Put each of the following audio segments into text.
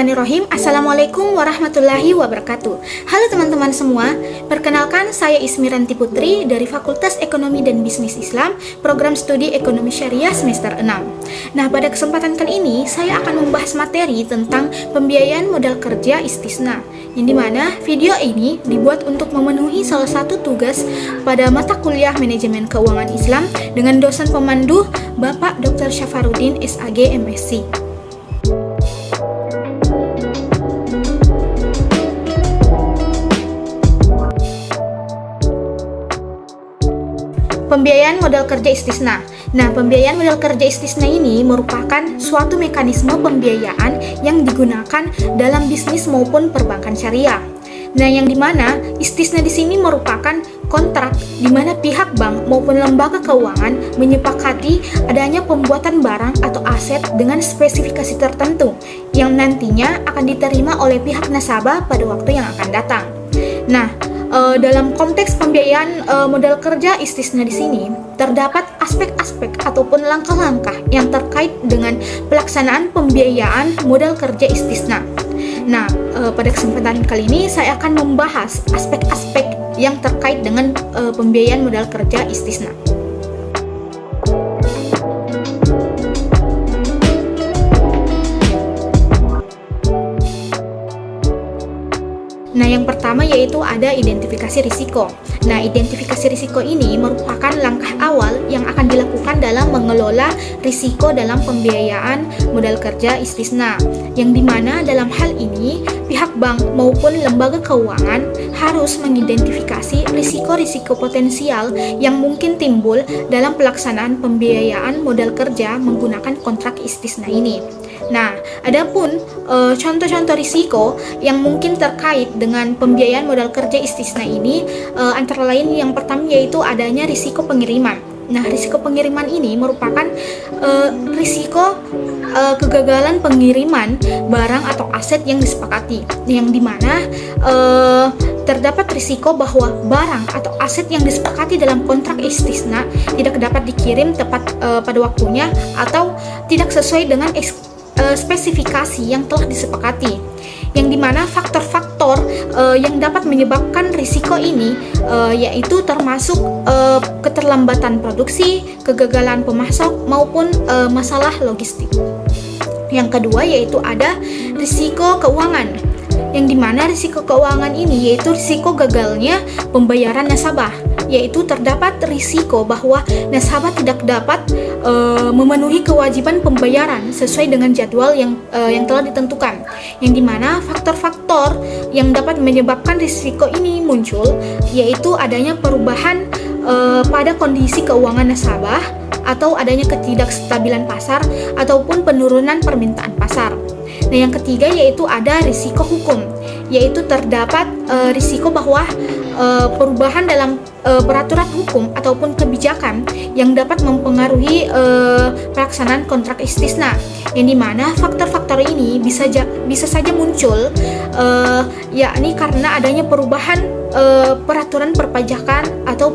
Bismillahirrahmanirrahim. Assalamualaikum warahmatullahi wabarakatuh. Halo teman-teman semua, perkenalkan saya Ismiranti Putri dari Fakultas Ekonomi dan Bisnis Islam, Program Studi Ekonomi Syariah semester 6. Nah, pada kesempatan kali ini saya akan membahas materi tentang pembiayaan modal kerja istisna, yang dimana video ini dibuat untuk memenuhi salah satu tugas pada mata kuliah Manajemen Keuangan Islam dengan dosen pemandu Bapak Dr. Syafarudin SAG MSc. Pembiayaan modal kerja istisna. Nah, pembiayaan modal kerja istisna ini merupakan suatu mekanisme pembiayaan yang digunakan dalam bisnis maupun perbankan syariah. Nah, yang dimana istisna di sini merupakan kontrak di mana pihak bank maupun lembaga keuangan menyepakati adanya pembuatan barang atau aset dengan spesifikasi tertentu yang nantinya akan diterima oleh pihak nasabah pada waktu yang akan datang. Nah, dalam konteks pembiayaan modal kerja istisna di sini terdapat aspek-aspek ataupun langkah-langkah yang terkait dengan pelaksanaan pembiayaan modal kerja istisna. Nah, pada kesempatan kali ini saya akan membahas aspek-aspek yang terkait dengan pembiayaan modal kerja istisna. Nah, yang pertama yaitu ada identifikasi risiko. Nah, identifikasi risiko ini merupakan langkah awal yang akan dilakukan dalam mengelola risiko dalam pembiayaan modal kerja istisna, yang dimana dalam hal ini pihak bank maupun lembaga keuangan harus mengidentifikasi risiko-risiko potensial yang mungkin timbul dalam pelaksanaan pembiayaan modal kerja menggunakan kontrak istisna ini. Nah, adapun contoh-contoh risiko yang mungkin terkait dengan pembiayaan modal kerja istisna ini antara lain yang pertama yaitu adanya risiko pengiriman. Nah, risiko pengiriman ini merupakan risiko kegagalan pengiriman barang atau aset yang disepakati, yang dimana terdapat risiko bahwa barang atau aset yang disepakati dalam kontrak istisna tidak dapat dikirim tepat pada waktunya atau tidak sesuai dengan spesifikasi yang telah disepakati, yang dimana faktor-faktor yang dapat menyebabkan risiko ini yaitu termasuk keterlambatan produksi, kegagalan pemasok maupun masalah logistik. Yang kedua yaitu ada risiko keuangan, yang dimana risiko keuangan ini yaitu risiko gagalnya pembayaran nasabah, yaitu terdapat risiko bahwa nasabah tidak dapat memenuhi kewajiban pembayaran sesuai dengan jadwal yang telah ditentukan, yang dimana faktor-faktor yang dapat menyebabkan risiko ini muncul yaitu adanya perubahan pada kondisi keuangan nasabah atau adanya ketidakstabilan pasar ataupun penurunan permintaan pasar. Nah, yang ketiga yaitu ada risiko hukum, yaitu terdapat risiko bahwa perubahan dalam peraturan hukum ataupun kebijakan yang dapat mempengaruhi pelaksanaan kontrak istisna, yang dimana faktor-faktor ini bisa saja muncul yakni karena adanya perubahan peraturan perpajakan atau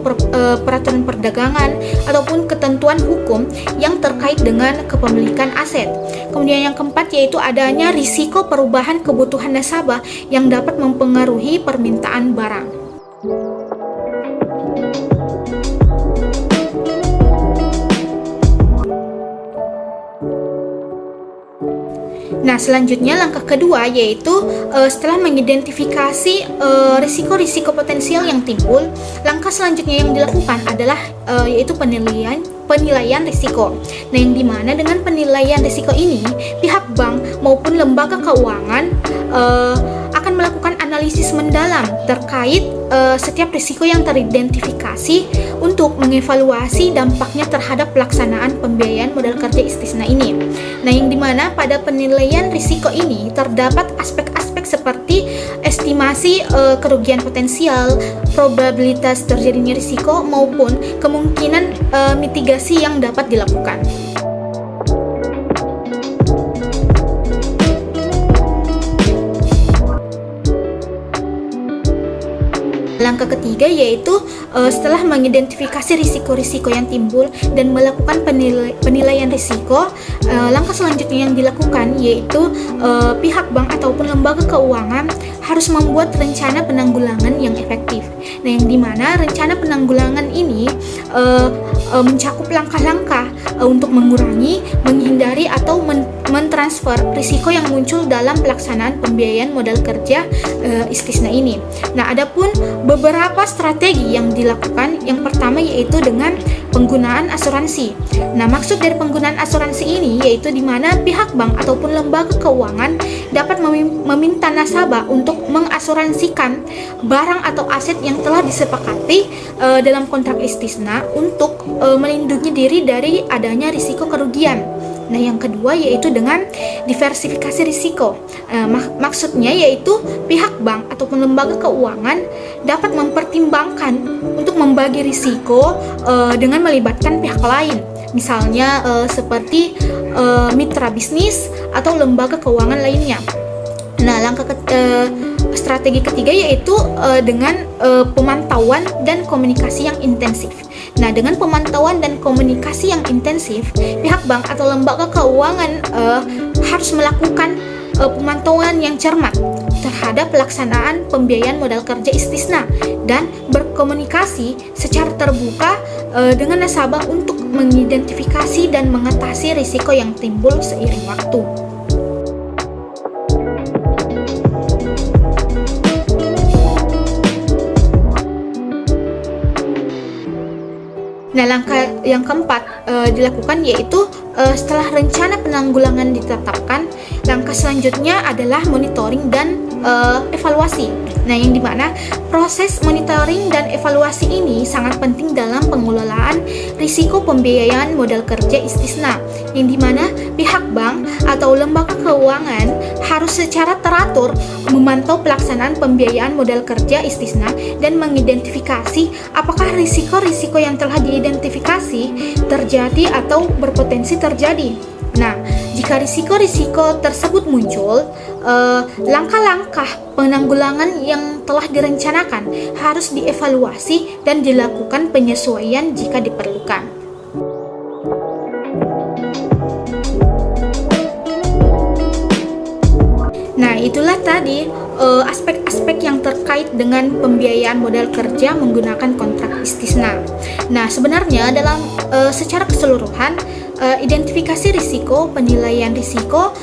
peraturan perdagangan ataupun ketentuan hukum yang terkait dengan kepemilikan aset. Kemudian yang keempat yaitu adanya risiko perubahan kebutuhan nasabah yang dapat mempengaruhi permintaan barang. Nah, selanjutnya langkah kedua yaitu setelah mengidentifikasi risiko-risiko potensial yang timbul, langkah selanjutnya yang dilakukan adalah yaitu penilaian risiko. Nah, yang dimana dengan penilaian risiko ini pihak bank maupun lembaga keuangan akan melakukan analisis mendalam terkait setiap risiko yang teridentifikasi untuk mengevaluasi dampaknya terhadap pelaksanaan pembiayaan modal kerja istisna ini. Nah, yang dimana pada penilaian risiko ini terdapat aspek-aspek seperti estimasi kerugian potensial, probabilitas terjadinya risiko maupun kemungkinan mitigasi yang dapat dilakukan. Langkah ketiga yaitu setelah mengidentifikasi risiko-risiko yang timbul dan melakukan penilaian risiko, langkah selanjutnya yang dilakukan yaitu pihak bank ataupun lembaga keuangan harus membuat rencana penanggulangan yang efektif. Nah, yang dimana rencana penanggulangan ini mencakup langkah-langkah untuk mengurangi, menghindari atau mentransfer risiko yang muncul dalam pelaksanaan pembiayaan modal kerja istisna ini. Nah, adapun beberapa strategi yang dilakukan, yang pertama yaitu dengan penggunaan asuransi. Nah, maksud dari penggunaan asuransi ini yaitu di mana pihak bank ataupun lembaga keuangan dapat meminta nasabah untuk mengasuransikan barang atau aset yang telah disepakati dalam kontrak istisna untuk melindungi diri dari adanya risiko kerugian. Nah, yang kedua yaitu dengan diversifikasi risiko. Maksudnya yaitu pihak bank ataupun lembaga keuangan dapat mempertimbangkan untuk membagi risiko dengan melibatkan pihak lain. Misalnya seperti mitra bisnis atau lembaga keuangan lainnya. Nah, strategi ketiga yaitu dengan pemantauan dan komunikasi yang intensif. Nah, dengan pemantauan dan komunikasi yang intensif, pihak bank atau lembaga keuangan harus melakukan pemantauan yang cermat terhadap pelaksanaan pembiayaan modal kerja istisna dan berkomunikasi secara terbuka dengan nasabah untuk mengidentifikasi dan mengatasi risiko yang timbul seiring waktu. Nah, langkah yang keempat dilakukan yaitu setelah rencana penanggulangan ditetapkan, langkah selanjutnya adalah monitoring dan evaluasi. Nah, yang dimana proses monitoring dan evaluasi ini sangat penting dalam pengelolaan risiko pembiayaan modal kerja istisna, yang dimana pihak bank atau lembaga keuangan harus secara teratur memantau pelaksanaan pembiayaan modal kerja istisna dan mengidentifikasi apakah risiko-risiko yang telah diidentifikasi terjadi atau berpotensi terjadi. Nah, jika risiko-risiko tersebut muncul, langkah-langkah penanggulangan yang telah direncanakan harus dievaluasi dan dilakukan penyesuaian jika diperlukan. Nah, itulah tadi aspek-aspek yang terkait dengan pembiayaan modal kerja menggunakan kontrak istisna. Nah, sebenarnya dalam secara keseluruhan identifikasi risiko, penilaian risiko,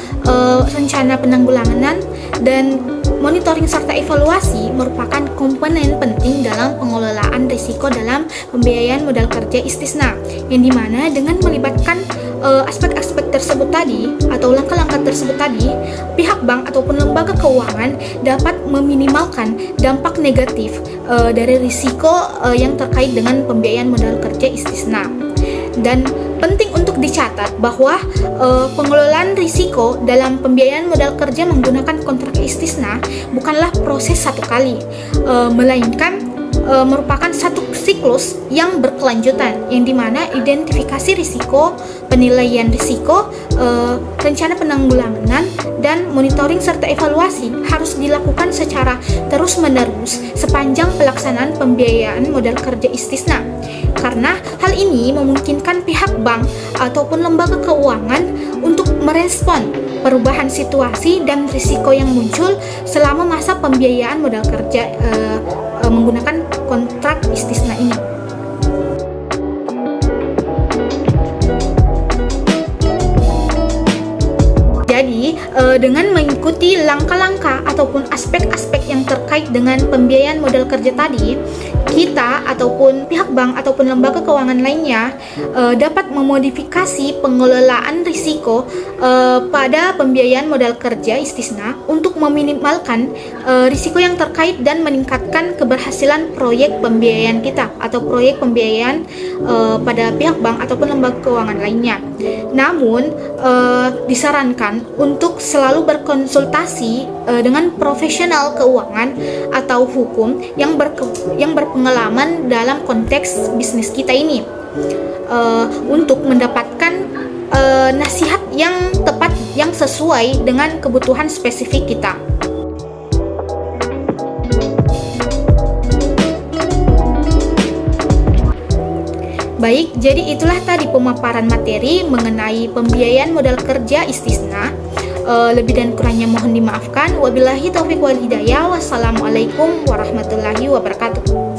rencana penanggulangan, dan monitoring serta evaluasi merupakan komponen penting dalam pengelolaan risiko dalam pembiayaan modal kerja istisna, yang dimana dengan melibatkan aspek-aspek tersebut tadi atau langkah-langkah tersebut tadi, pihak bank ataupun lembaga keuangan dapat meminimalkan dampak negatif dari risiko yang terkait dengan pembiayaan modal kerja istisna. Dan penting untuk dicatat bahwa pengelolaan risiko dalam pembiayaan modal kerja menggunakan kontrak istisna bukanlah proses satu kali, melainkan merupakan satu siklus yang berkelanjutan, yang dimana identifikasi risiko, penilaian risiko, rencana penanggulangan, dan monitoring serta evaluasi harus dilakukan secara terus-menerus sepanjang pelaksanaan pembiayaan modal kerja istisna. Karena hal ini memungkinkan pihak bank ataupun lembaga keuangan untuk merespon perubahan situasi dan risiko yang muncul selama masa pembiayaan modal kerja menggunakan kontrak istisna ini. Jadi, dengan mengikuti langkah-langkah ataupun aspek-aspek yang terkait dengan pembiayaan modal kerja tadi, kita ataupun pihak bank ataupun lembaga keuangan lainnya dapat memodifikasi pengelolaan risiko pada pembiayaan modal kerja istisna untuk meminimalkan risiko yang terkait dan meningkatkan keberhasilan proyek pembiayaan kita atau proyek pembiayaan pada pihak bank ataupun lembaga keuangan lainnya. Namun, disarankan untuk selalu berkonsultasi dengan profesional keuangan atau hukum yang berpengalaman dalam konteks bisnis kita ini untuk mendapatkan nasihat yang tepat yang sesuai dengan kebutuhan spesifik kita. Baik, jadi itulah tadi pemaparan materi mengenai pembiayaan modal kerja istisna. Lebih dan kurangnya mohon dimaafkan. Wabillahi taufiq wal hidayah. Wassalamualaikum warahmatullahi wabarakatuh.